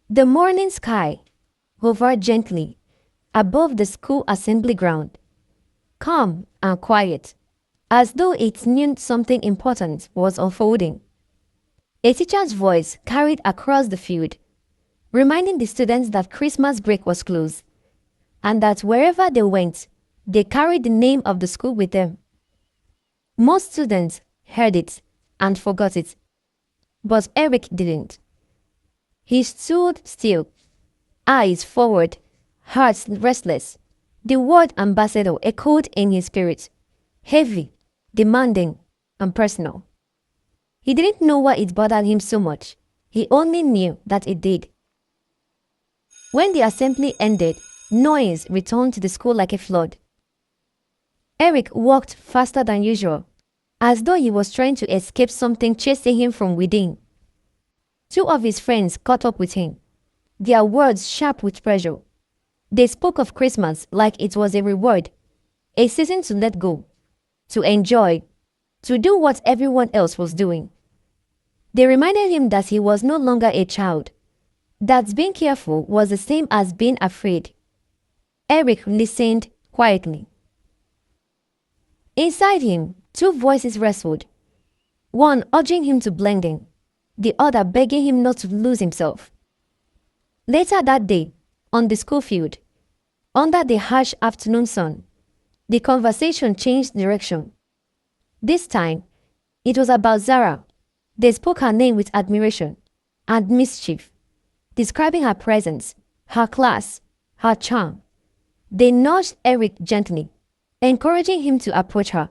The morning sky hovered gently above the school assembly ground, calm and quiet, as though it knew something important was unfolding. A teacher's voice carried across the field, reminding the students that Christmas break was close, and that wherever they went, they carried the name of the school with them. Most students heard it and forgot it, but Eric didn't. He stood still, eyes forward, heart restless. The word ambassador echoed in his spirit, heavy, demanding, and personal. He didn't know why it bothered him so much. He only knew that it did. When the assembly ended, noise returned to the school like a flood. Eric walked faster than usual, as though he was trying to escape something chasing him from within. Two of his friends caught up with him, their words sharp with pressure. They spoke of Christmas like it was a reward, a season to let go, to enjoy, to do what everyone else was doing. They reminded him that he was no longer a child, that being careful was the same as being afraid. Eric listened quietly. Inside him, two voices wrestled, one urging him to blend in, the other begging him not to lose himself. Later that day, on the school field, under the harsh afternoon sun, the conversation changed direction. This time, it was about Zara. They spoke her name with admiration and mischief, describing her presence, her class, her charm. They nudged Eric gently, encouraging him to approach her.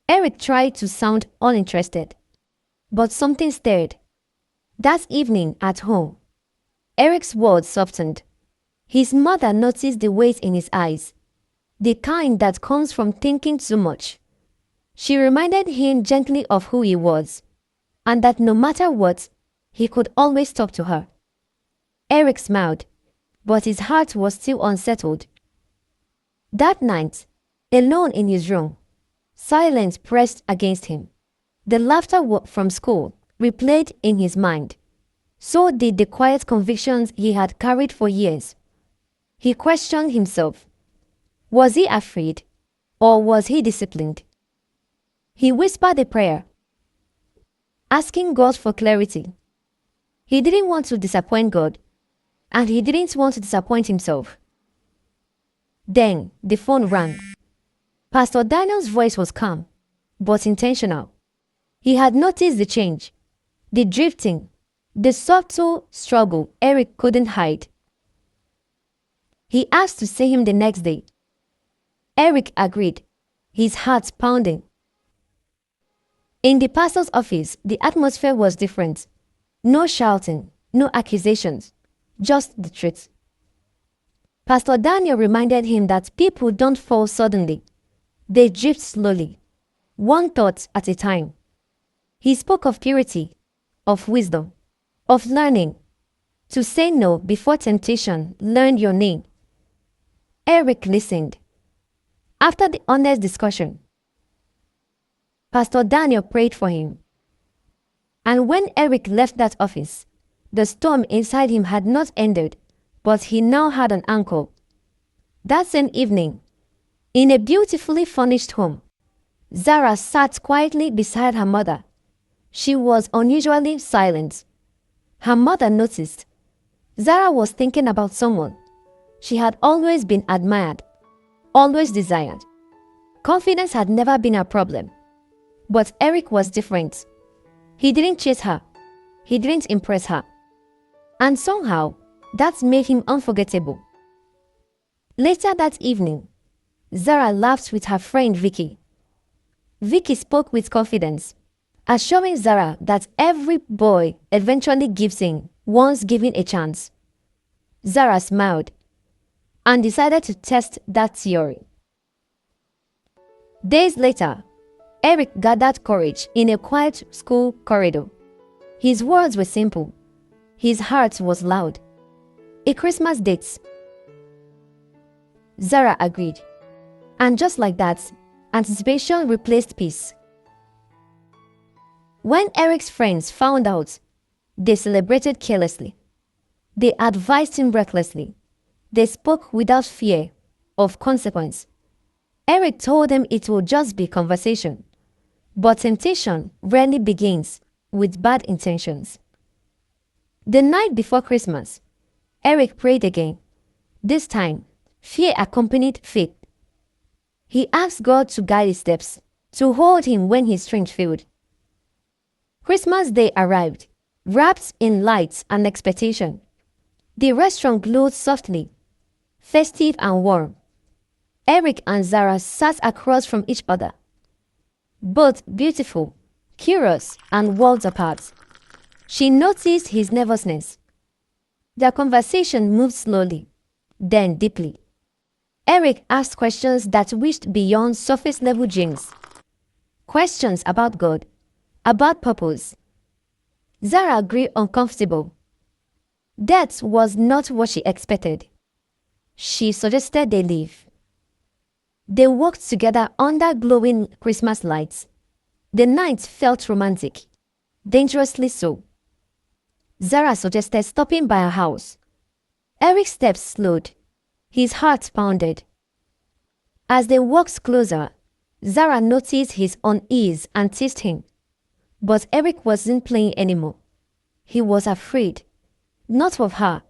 Eric tried to sound uninterested, but something stirred. That evening at home, Eric's words softened. His mother noticed the weight in his eyes, the kind that comes from thinking too much. She reminded him gently of who he was, and that no matter what, he could always talk to her. Eric smiled, but his heart was still unsettled. That night, alone in his room, silence pressed against him. The laughter from school replayed in his mind. So did the quiet convictions he had carried for years. He questioned himself. Was he afraid, or was he disciplined? He whispered a prayer, asking God for clarity. He didn't want to disappoint God, and he didn't want to disappoint himself. Then the phone rang. Pastor Daniel's voice was calm, but intentional. He had noticed the change, the drifting, the subtle struggle Eric couldn't hide. He asked to see him the next day. Eric agreed, his heart pounding. In the pastor's office, the atmosphere was different. No shouting, no accusations, just the truth. Pastor Daniel reminded him that people don't fall suddenly. They drift slowly, one thought at a time. He spoke of purity, of wisdom, of learning. To say no before temptation learned your name. Eric listened. After the honest discussion, Pastor Daniel prayed for him. And when Eric left that office, the storm inside him had not ended, but he now had an anchor. That same evening, in a beautifully furnished home, Zara sat quietly beside her mother. She was unusually silent. Her mother noticed. Zara was thinking about someone. She had always been admired, always desired. Confidence had never been a problem. But Eric was different. He didn't chase her. He didn't impress her. And somehow, that made him unforgettable. Later that evening, Zara laughed with her friend Vicky. Vicky spoke with confidence, assuring Zara that every boy eventually gives in once given a chance. Zara smiled and decided to test that theory. Days later, Eric gathered courage in a quiet school corridor. His words were simple. His heart was loud. A Christmas date. Zara agreed. And just like that, anticipation replaced peace. When Eric's friends found out, they celebrated carelessly. They advised him recklessly. They spoke without fear of consequence. Eric told them it would just be conversation. But temptation rarely begins with bad intentions. The night before Christmas, Eric prayed again. This time, fear accompanied faith. He asked God to guide his steps, to hold him when his strength failed. Christmas Day arrived, wrapped in lights and expectation. The restaurant glowed softly, festive and warm. Eric and Zara sat across from each other, both beautiful, curious, and worlds apart. She noticed his nervousness. Their conversation moved slowly, then deeply. Eric asked questions that reached beyond surface-level dreams. Questions about God, about purpose. Zara grew uncomfortable. That was not what she expected. She suggested they leave. They walked together under glowing Christmas lights. The night felt romantic, dangerously so. Zara suggested stopping by her house. Eric's steps slowed. His heart pounded. As they walked closer, Zara noticed his unease and teased him. But Eric wasn't playing anymore. He was afraid, not of her,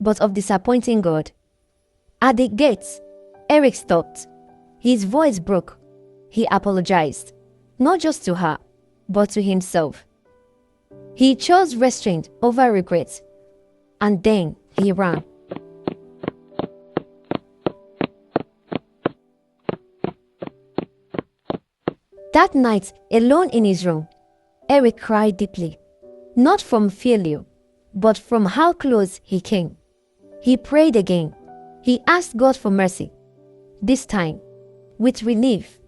but of disappointing God. At the gates, Eric stopped. His voice broke. He apologized, not just to her, but to himself. He chose restraint over regret, and then he ran. That night, alone in his room, Eric cried deeply, not from failure, but from how close he came. He prayed again. He asked God for mercy. This time, with relief,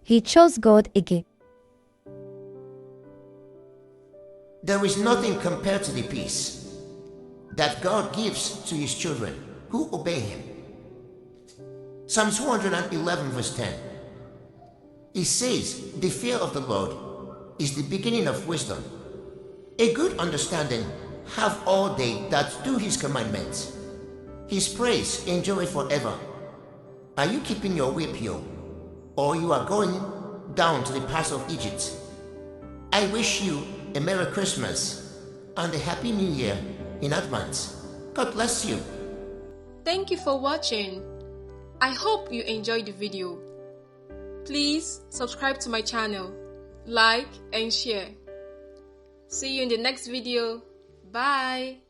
he chose God again. There is nothing compared to the peace that God gives to his children who obey him. Psalm 211 verse 10. It says, "The fear of the Lord is the beginning of wisdom. A good understanding have all they that do his commandments. His praise endureth forever." Are you keeping your way pure, or you are going down to the paths of Egypt? I wish you a Merry Christmas and a Happy New Year in advance. God bless you. Thank you for watching. I hope you enjoyed the video. Please subscribe to my channel, like and share. See you in the next video. Bye.